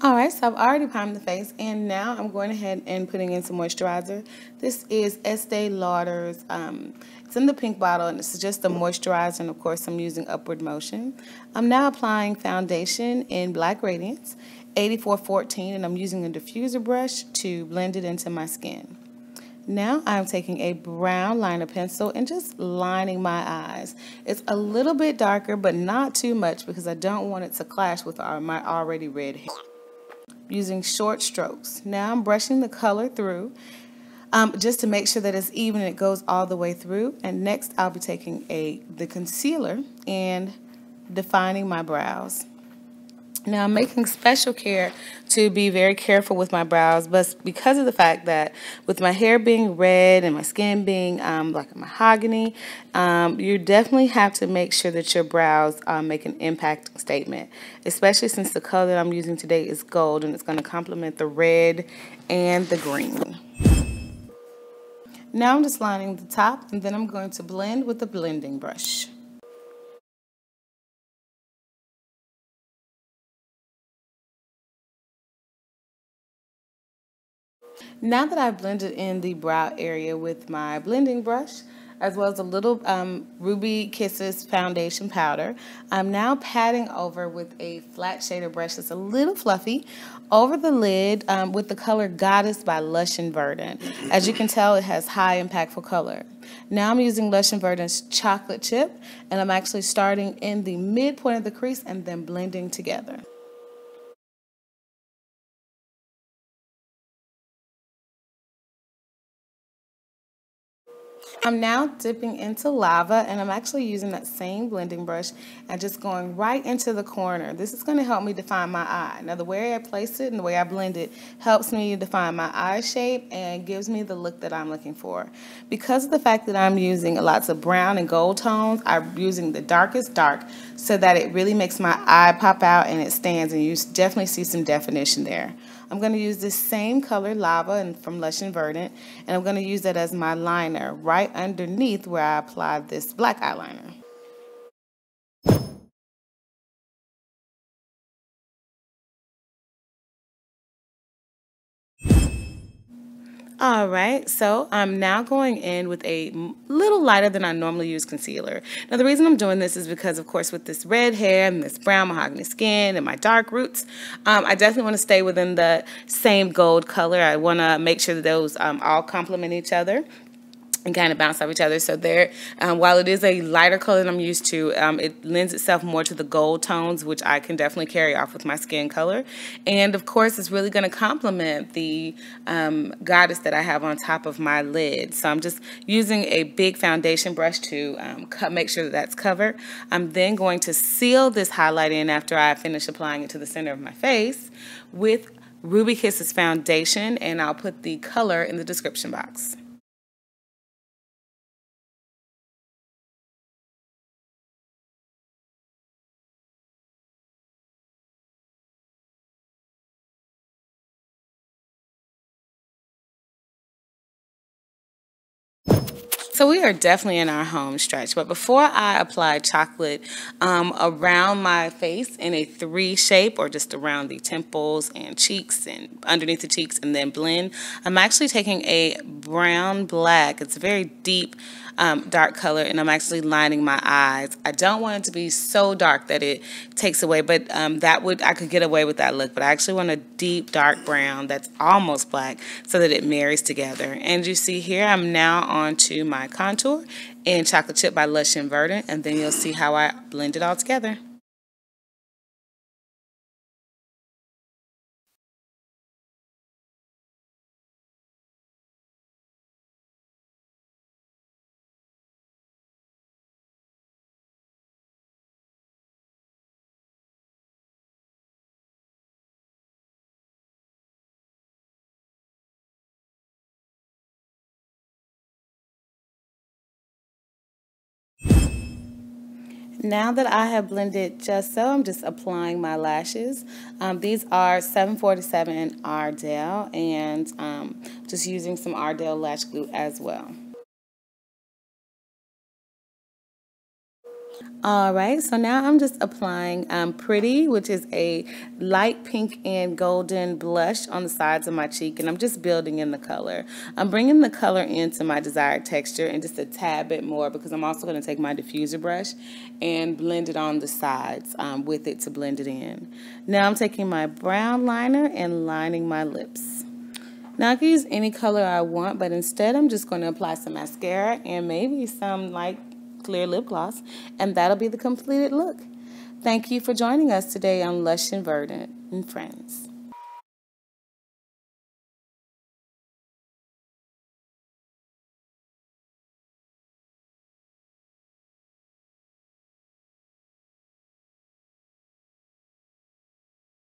Alright, so I've already primed the face, and now I'm going ahead and putting in some moisturizer. This is Estee Lauder's, it's in the pink bottle, and it's just a moisturizer, and of course I'm using Upward Motion. I'm now applying foundation in Black Radiance, 8414, and I'm using a diffuser brush to blend it into my skin. Now I'm taking a brown liner pencil and just lining my eyes. It's a little bit darker, but not too much because I don't want it to clash with my already red hair. Using short strokes. Now I'm brushing the color through just to make sure that it's even and it goes all the way through. And next I'll be taking the concealer and defining my brows. Now I'm making special care to be very careful with my brows, but because of the fact that with my hair being red and my skin being like a mahogany, you definitely have to make sure that your brows make an impact statement, especially since the color that I'm using today is gold and it's going to complement the red and the green. Now I'm just lining the top, and then I'm going to blend with the blending brush. Now that I've blended in the brow area with my blending brush, as well as a little Ruby Kisses foundation powder, I'm now patting over with a flat shader brush that's a little fluffy over the lid with the color Goddess by Lush and Verdant. As you can tell, it has high impactful color. Now I'm using Lush and Verdant's chocolate chip, and I'm actually starting in the midpoint of the crease and then blending together. I'm now dipping into lava, and I'm actually using that same blending brush and just going right into the corner. This is going to help me define my eye. Now the way I place it and the way I blend it helps me define my eye shape and gives me the look that I'm looking for. Because of the fact that I'm using lots of brown and gold tones, I'm using the darkest dark so that it really makes my eye pop out and it stands, and you definitely see some definition there. I'm going to use this same color, Lava, and from Lush and Verdant, and I'm going to use that as my liner right underneath where I applied this black eyeliner. All right, so I'm now going in with a little lighter than I normally use concealer. Now the reason I'm doing this is because, of course, with this red hair and this brown mahogany skin and my dark roots, I definitely want to stay within the same gold color. I want to make sure that those all complement each other and kind of bounce off each other. So there, while it is a lighter color than I'm used to, it lends itself more to the gold tones, which I can definitely carry off with my skin color. And of course, it's really going to complement the goddess that I have on top of my lid. So I'm just using a big foundation brush to make sure that that's covered. I'm then going to seal this highlight in after I finish applying it to the center of my face with Ruby Kisses foundation, and I'll put the color in the description box. So we are definitely in our home stretch, but before I apply chocolate around my face in a 3 shape, or just around the temples and cheeks and underneath the cheeks and then blend, I'm actually taking a brown black. It's a very deep dark color, and I'm actually lining my eyes. I don't want it to be so dark that it takes away, but I could get away with that look, but I actually want a deep dark brown that's almost black so that it marries together. And you see here, I'm now on to my contour in Chocolate Chip by Lush and Verdant, and then you'll see how I blend it all together. Now that I have blended just so, I'm just applying my lashes. These are 747 Ardell, and just using some Ardell lash glue as well. All right, so now I'm just applying Pretty, which is a light pink and golden blush on the sides of my cheek, and I'm just building in the color. I'm bringing the color into my desired texture and just a tad bit more because I'm also going to take my diffuser brush and blend it on the sides with it to blend it in. Now I'm taking my brown liner and lining my lips. Now I can use any color I want, but instead I'm just going to apply some mascara and maybe some light clear lip gloss, and that'll be the completed look. Thank you for joining us today on Lush and Verdant and Friends.